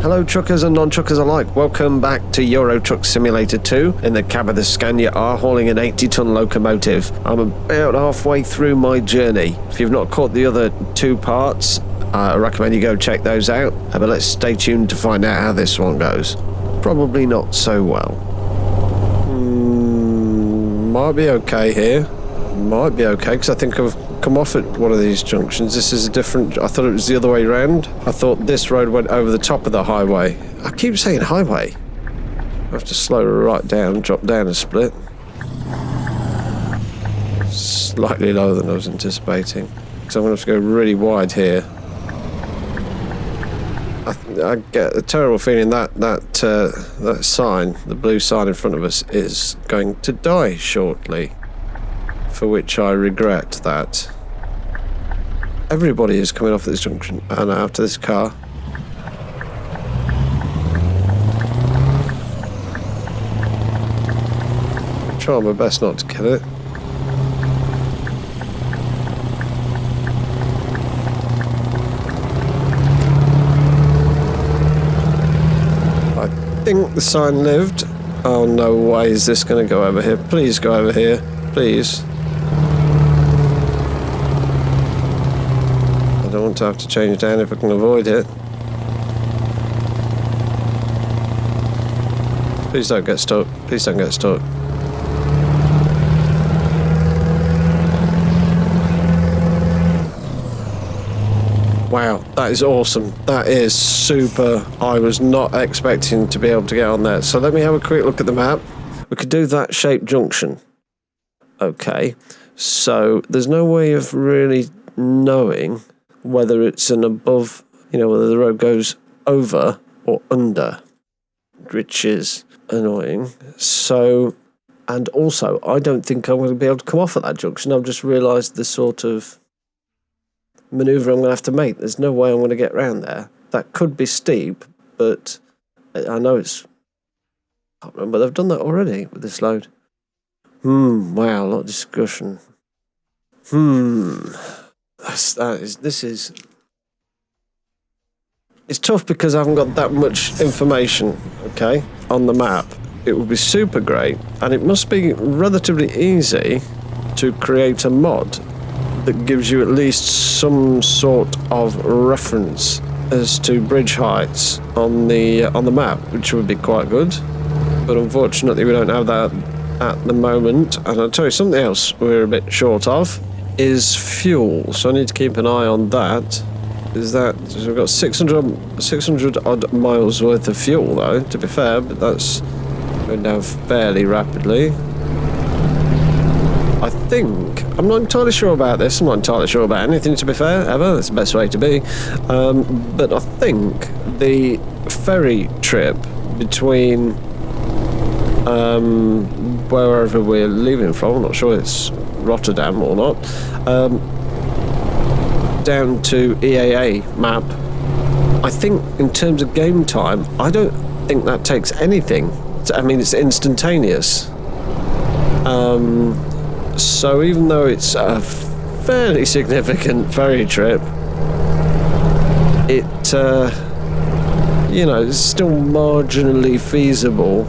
Hello truckers and non-truckers alike, welcome back to Euro Truck Simulator 2 in the cab of the Scania R hauling an 80-ton locomotive. I'm about halfway through my journey. If you've not caught the other two parts, I recommend you go check those out, but let's stay tuned to find out how this one goes. Probably not so well. Might be okay here. Might be okay, because I think I've come off at one of these junctions. This is a different... I thought it was the other way around. I thought this road went over the top of the highway. I keep saying highway. I have to slow right down, drop down a split. Slightly lower than I was anticipating, because I'm going to have to go really wide here. I get a terrible feeling that sign, the blue sign in front of us, is going to die shortly. For which I regret that. Everybody is coming off this junction and after this car. Try my best not to kill it. I think the sign lived. Oh no way is this going to go over here. Please go over here. Please. I don't want to have to change down if I can avoid it. Please don't get stuck. Please don't get stuck. Wow, that is awesome. That is super. I was not expecting to be able to get on there. So let me have a quick look at the map. We could do that shaped junction. Okay, so there's no way of really knowing whether it's an above, whether the road goes over or under, which is annoying. So, and also, I don't think I'm going to be able to come off at that junction. I've just realised the sort of manoeuvre I'm going to have to make. There's no way I'm going to get round there. That could be steep, but I know it's... I can't remember, they've done that already with this load. Wow, a lot of discussion. This is... It's tough because I haven't got that much information, okay, on the map. It would be super great, and it must be relatively easy to create a mod that gives you at least some sort of reference as to bridge heights on the map, which would be quite good. But unfortunately, we don't have that at the moment. And I'll tell you something else we're a bit short of is fuel. So I need to keep an eye on that. So we've got 600 odd miles worth of fuel though, to be fair, but that's going down fairly rapidly. I think, I'm not entirely sure about this, I'm not entirely sure about anything, to be fair, ever, that's the best way to be. But I think the ferry trip between wherever we're leaving from, I'm not sure it's Rotterdam or not, down to EAA map, I think in terms of game time, I don't think that takes anything. I mean, it's instantaneous. So even though it's a fairly significant ferry trip, it's still marginally feasible.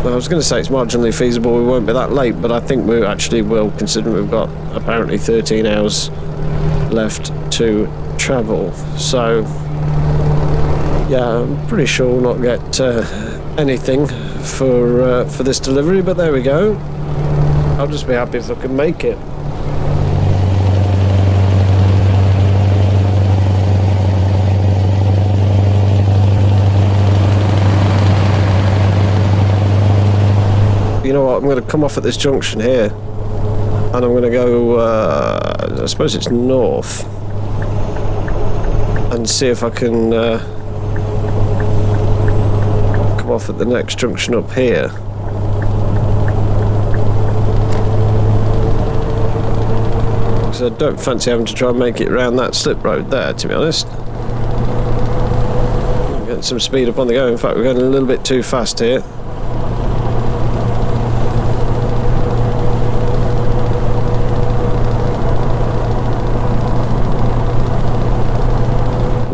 I was going to say it's marginally feasible, we won't be that late, but I think we actually will, considering we've got apparently 13 hours left to travel. So, yeah, I'm pretty sure we'll not get anything for this delivery, but there we go. I'll just be happy if I can make it. You know what, I'm going to come off at this junction here and I'm going to go, I suppose it's north, and see if I can come off at the next junction up here. Because I don't fancy having to try and make it around that slip road there, to be honest. Get some speed up on the go. In fact, we're going a little bit too fast here.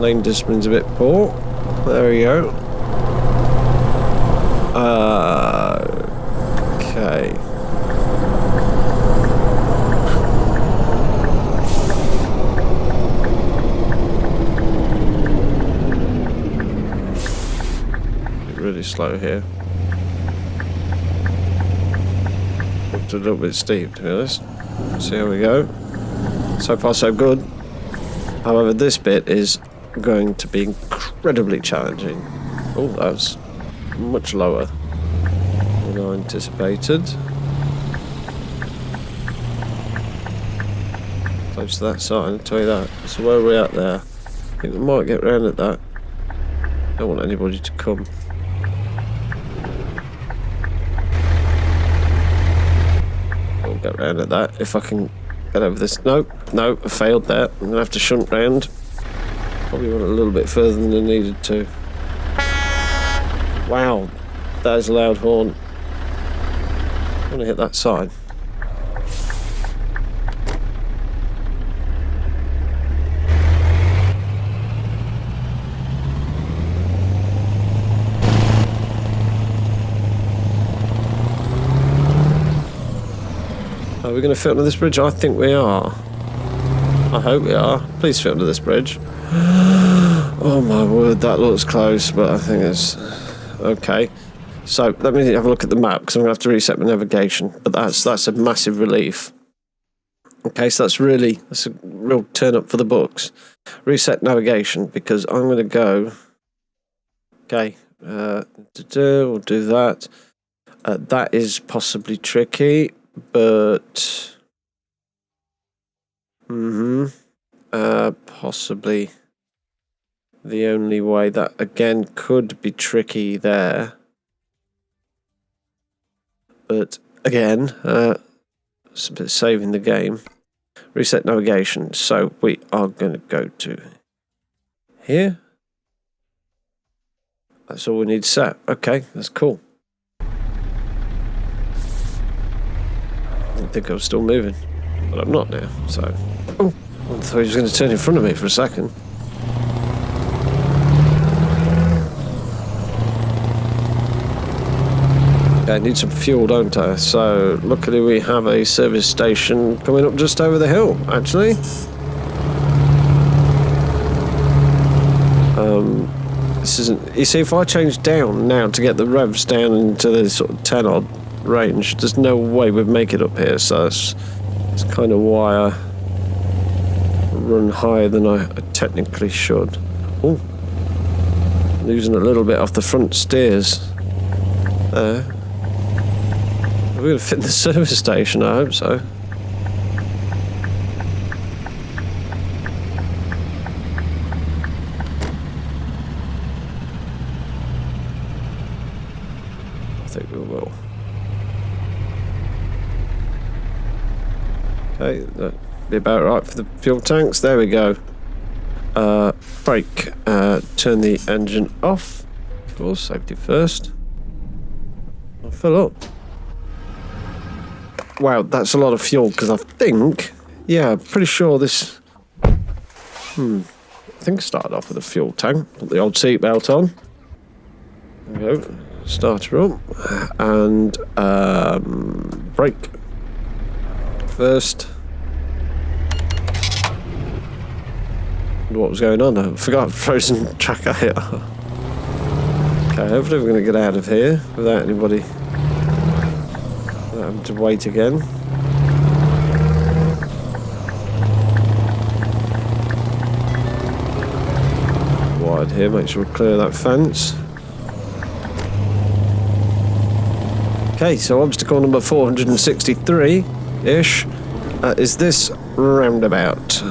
Lane discipline's a bit poor. There we go. Okay. Really slow here. Looked a little bit steep, to be honest. See how we go. So far, so good. However, this bit is going to be incredibly challenging. Oh, that's much lower than I anticipated. Close to that side, I'll tell you that. So where are we at there? I think we might get round at that. Don't want anybody to come. I'll get round at that if I can get over this. Nope, I failed there. I'm going to have to shunt round. Probably went a little bit further than I needed to. Wow, that is a loud horn. I'm going to hit that side. Are we going to fit under this bridge? I think we are. I hope we are. Please fit under this bridge. Oh my word, that looks close, but I think it's okay. So let me have a look at the map because I'm going to have to reset my navigation. But that's a massive relief. Okay, so that's a real turn up for the books. Reset navigation because I'm going to go. Okay, we'll do that. That is possibly tricky. But possibly the only way that again could be tricky there. But again, it's a bit saving the game. Reset navigation. So we are going to go to here. That's all we need set. Okay, that's cool. I think I was still moving, but I'm not now, so... Oh, I thought he was going to turn in front of me for a second. Okay, I need some fuel, don't I? So, luckily we have a service station coming up just over the hill, actually. This isn't... You see, if I change down now to get the revs down into the sort of 10-odd range, there's no way we'd make it up here, so it's kind of why I run higher than I technically should. Oh, losing a little bit off the front steers there. We're going to fit the service station, I hope so. I think we will. Okay, that'd be about right for the fuel tanks. There we go. Brake. Turn the engine off. Of course, safety first. I'll fill up. Wow, that's a lot of fuel because I think, yeah, pretty sure this. I think I started off with a fuel tank. Put the old seatbelt on. There we go. Starter up and brake. First, what was going on? I forgot frozen tracker here. Okay, hopefully we're going to get out of here without anybody having to wait again. Wide here, make sure we clear that fence. Okay, so obstacle number 463-ish is this roundabout.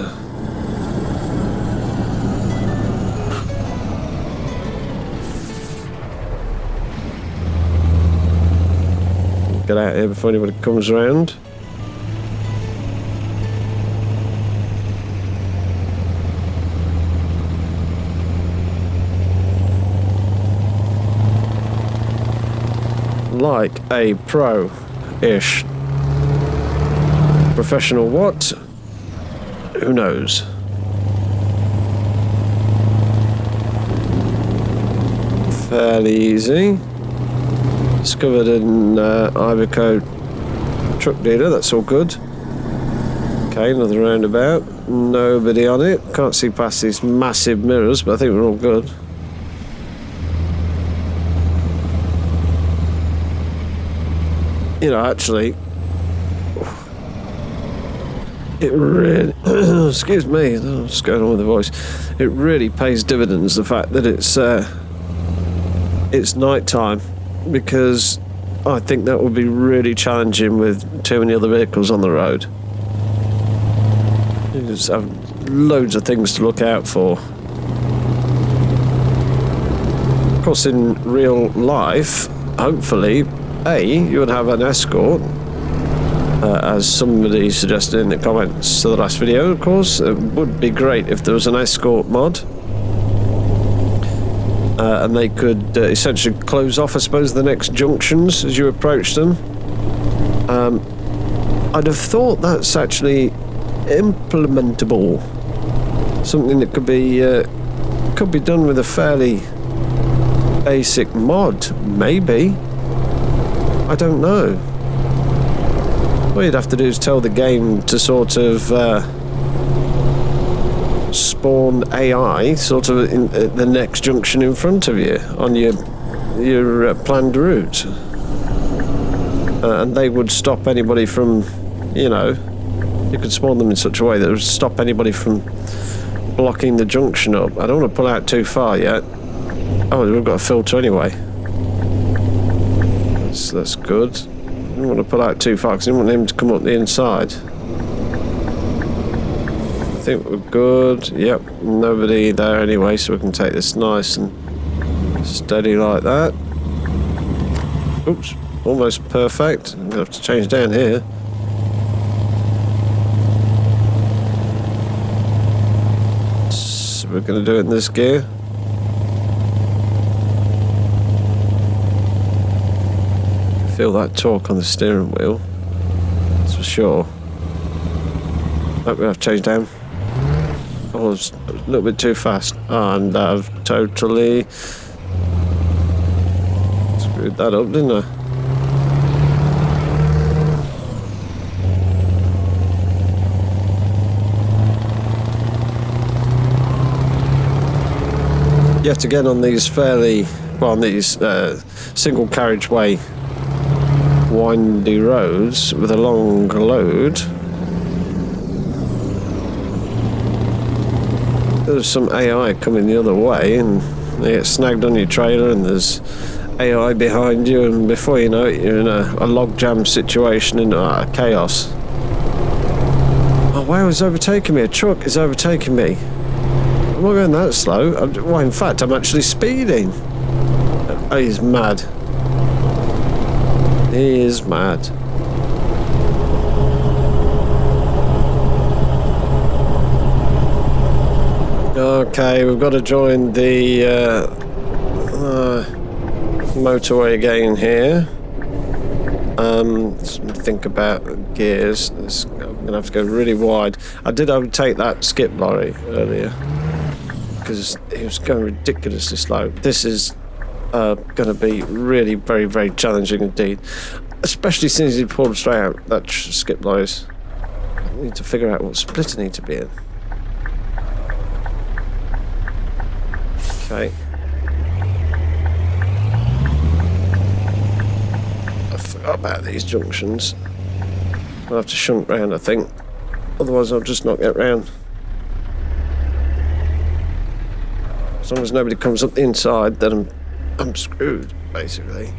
Get out here before anybody comes around. Like a pro-ish. Professional what? Who knows? fairly easy. Discovered an Iveco truck dealer, that's all good. Okay, another roundabout. Nobody on it. Can't see past these massive mirrors, but I think we're all good. You know, actually, it really, excuse me, what's going on with the voice? It really pays dividends, the fact that it's night time, because I think that would be really challenging with too many other vehicles on the road. You just have loads of things to look out for. Of course, in real life, hopefully, you would have an escort, as somebody suggested in the comments to the last video. Of course, it would be great if there was an escort mod, and they could essentially close off, I suppose, the next junctions as you approach them. I'd have thought that's actually implementable, something that could be done with a fairly basic mod, maybe. I don't know. What you'd have to do is tell the game to sort of spawn AI sort of in the next junction in front of you on your planned route, and they would stop anybody from, you know, you could spawn them in such a way that it would stop anybody from blocking the junction up. I don't want to pull out too far yet. Oh, we've got a filter anyway. That's good. I don't want to pull out too far because I don't want him to come up the inside. I think we're good. Yep, nobody there anyway, so we can take this nice and steady like that. Oops, almost perfect. I'm going to have to change down here. So we're going to do it in this gear. Feel that torque on the steering wheel, that's for sure. Oh, we have to change down. I was a little bit too fast, and I've totally screwed that up, didn't I? Yet again, on these single carriageway windy roads with a long load, there's some AI coming the other way, and they get snagged on your trailer, and there's AI behind you, and before you know it, you're in a logjam situation and chaos. Oh wow, it's overtaking me. A truck is overtaking me. I'm not going that slow. Well, in fact, I'm actually speeding. Oh, he's mad. He is mad. Okay, we've got to join the motorway again here. Let's think about gears. I'm going to have to go really wide. I did overtake that skip lorry earlier because he was going ridiculously slow. This is going to be really very, very challenging indeed, especially since he pulled straight out that skip lorries. I need to figure out what split I need to be in. Okay. I forgot about these junctions. I'll have to shunt round, I think. Otherwise I'll just not get round. As long as nobody comes up the inside, then I'm screwed, basically.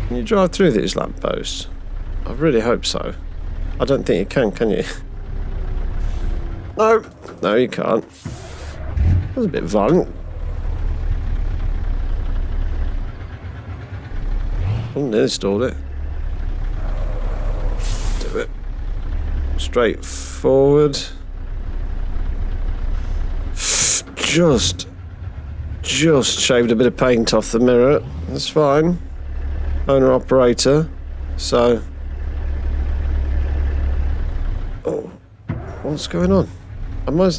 Can you drive through these lampposts? I really hope so. I don't think you can you? No, no you can't. That was a bit violent. Oh, nearly stalled it. Do it. Straight forward. Just shaved a bit of paint off the mirror. That's fine. Owner operator. So. Oh, what's going on?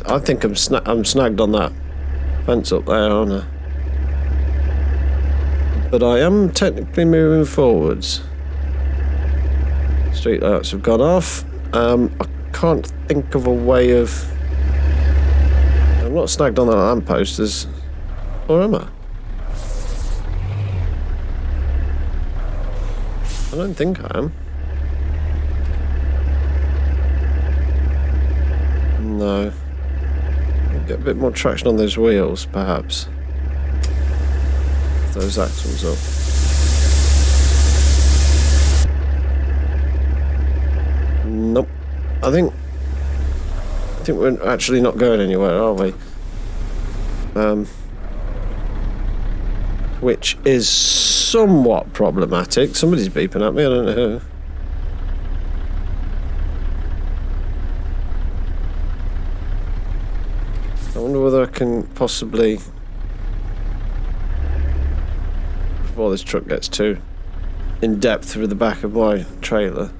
I think I'm snagged on that fence up there, aren't I? But I am technically moving forwards. Street lights have gone off. I can't think of a way of... I'm not snagged on that lamppost, or am I? I don't think I am. No. Get a bit more traction on those wheels, perhaps. Those axles up. Nope. I think we're actually not going anywhere, are we? Which is somewhat problematic. Somebody's beeping at me, I don't know who. I wonder whether I can possibly, before this truck gets too in depth through the back of my trailer,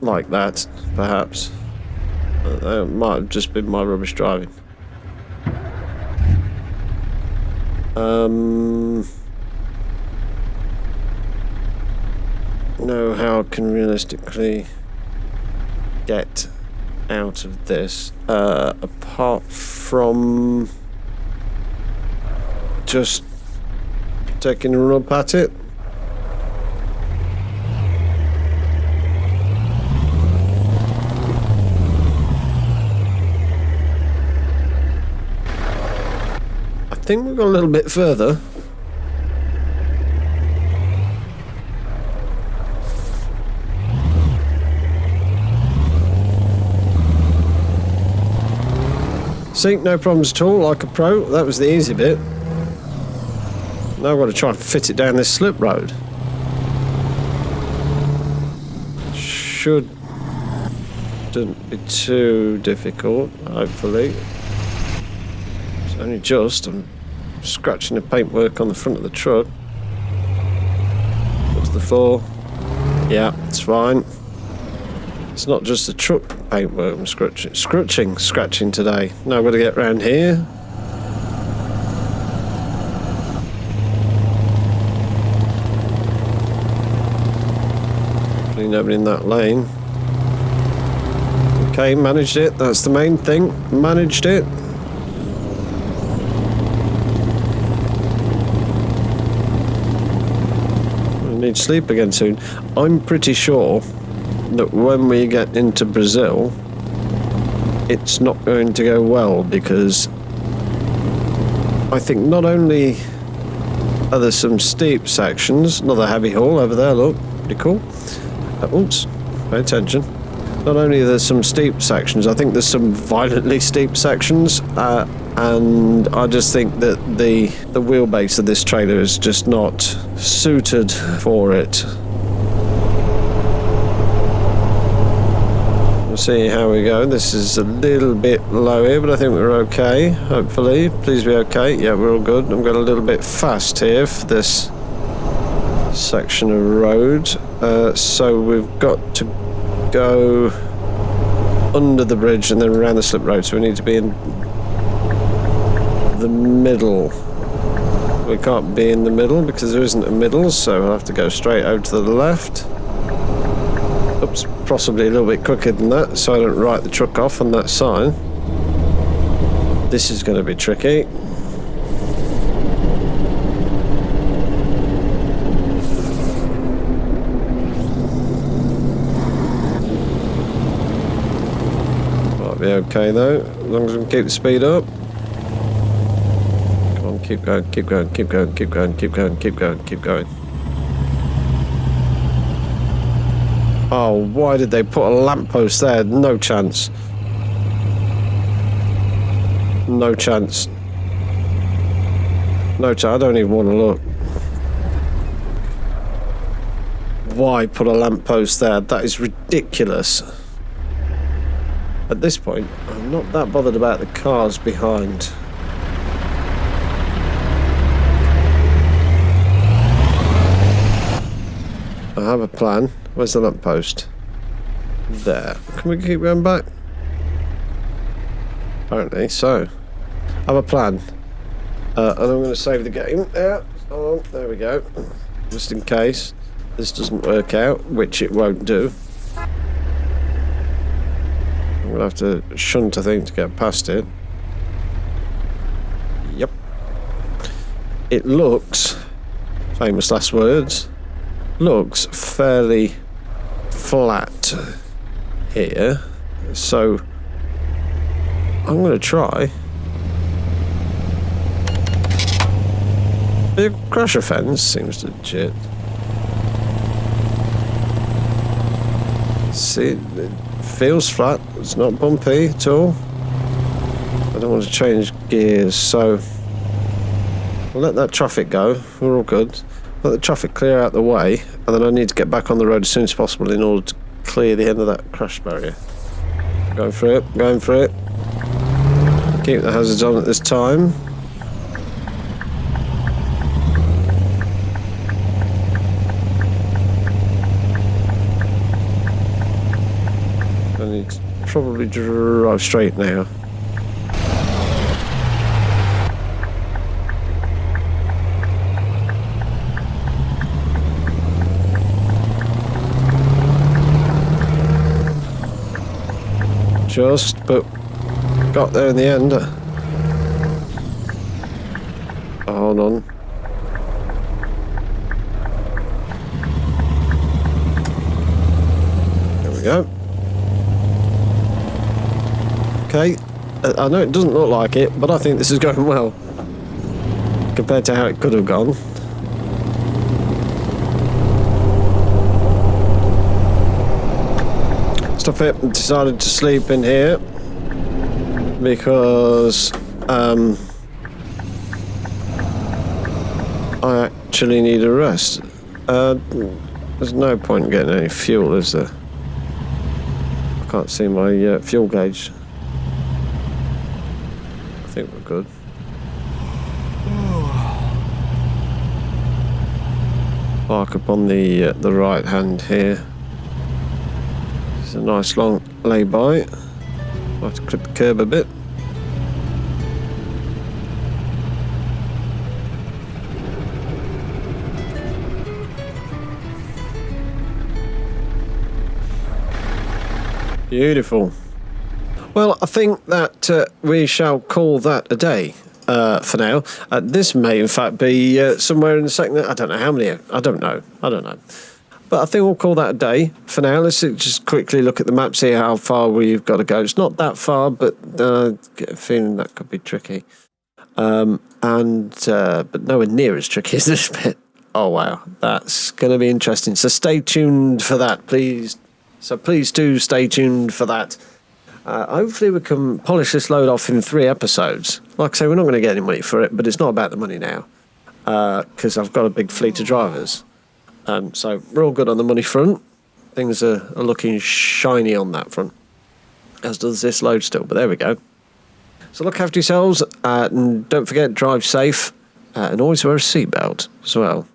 like that, perhaps. That might have just been my rubbish driving. Know how I can realistically get out of this, apart from just taking a run up at it. I think we've got a little bit further. See, no problems at all, like a pro. That was the easy bit. Now I've got to try and fit it down this slip road. Shouldn't be too difficult, hopefully. It's only just. I'm scratching the paintwork on the front of the truck. Go to the floor. Yeah, it's fine. It's not just the truck paintwork I'm scratching today. Now I've got to get round here. Hopefully nobody in that lane. Okay, managed it. That's the main thing. Managed it. I need sleep again soon. I'm pretty sure that when we get into Brazil, it's not going to go well, because I think not only are there some steep sections, another heavy haul over there, look, pretty cool. Oops, pay attention. Not only are there some steep sections, I think there's some violently steep sections, and I just think that the wheelbase of this trailer is just not suited for it. See how we go. This is a little bit low here, but I think we're okay, hopefully. Please be okay. Yeah, we're all good. I'm going a little bit fast here for this section of road. So we've got to go under the bridge and then around the slip road. So we need to be in the middle. We can't be in the middle because there isn't a middle, so we'll have to go straight over to the left. Oops, possibly a little bit quicker than that, so I don't write the truck off on that sign. This is going to be tricky. Might be okay though, as long as we can keep the speed up. Come on, keep going, keep going, keep going, keep going, keep going, keep going, keep going. Oh, why did they put a lamppost there? No chance. No chance. No chance. I don't even want to look. why put a lamppost there? That is ridiculous. At this point, I'm not that bothered about the cars behind. I have a plan. Where's the lamppost? There. Can we keep going back? Apparently so. I have a plan. And I'm going to save the game. Yeah. Oh, there we go. Just in case this doesn't work out, which it won't do. I'm going to have to shunt, I think, to get past it. Yep. It looks, famous last words, looks fairly flat here. So I'm going to try. The crusher fence seems legit. See, it feels flat. It's not bumpy at all. I don't want to change gears, so I'll let that traffic go. We're all good. Let the traffic clear out the way, and then I need to get back on the road as soon as possible in order to clear the end of that crash barrier. Going for it, going for it. Keep the hazards on at this time. I need to probably drive straight now. But got there in the end. Hold on. There we go. Okay, I know it doesn't look like it, but I think this is going well compared to how it could have gone. Stuff it, decided to sleep in here because I actually need a rest. There's no point in getting any fuel, is there? I can't see my fuel gauge. I think we're good. Park up on the right hand here. It's a nice long lay-by. I'll have to clip the curb a bit. Beautiful. Well, I think that we shall call that a day for now. This may, in fact, be somewhere in the second. I don't know how many. I don't know. But I think we'll call that a day for now. Let's just quickly look at the map, see how far we've got to go. It's not that far, but get a feeling that could be tricky. But nowhere near as tricky as this bit. Oh, wow. That's going to be interesting. So stay tuned for that, please. So please do stay tuned for that. Hopefully we can polish this load off in 3 episodes. Like I say, we're not going to get any money for it, but it's not about the money now. Because I've got a big fleet of drivers. So we're all good on the money front. Things are looking shiny on that front, as does this load still, but there we go. So look after yourselves, and don't forget, drive safe, and always wear a seatbelt as well.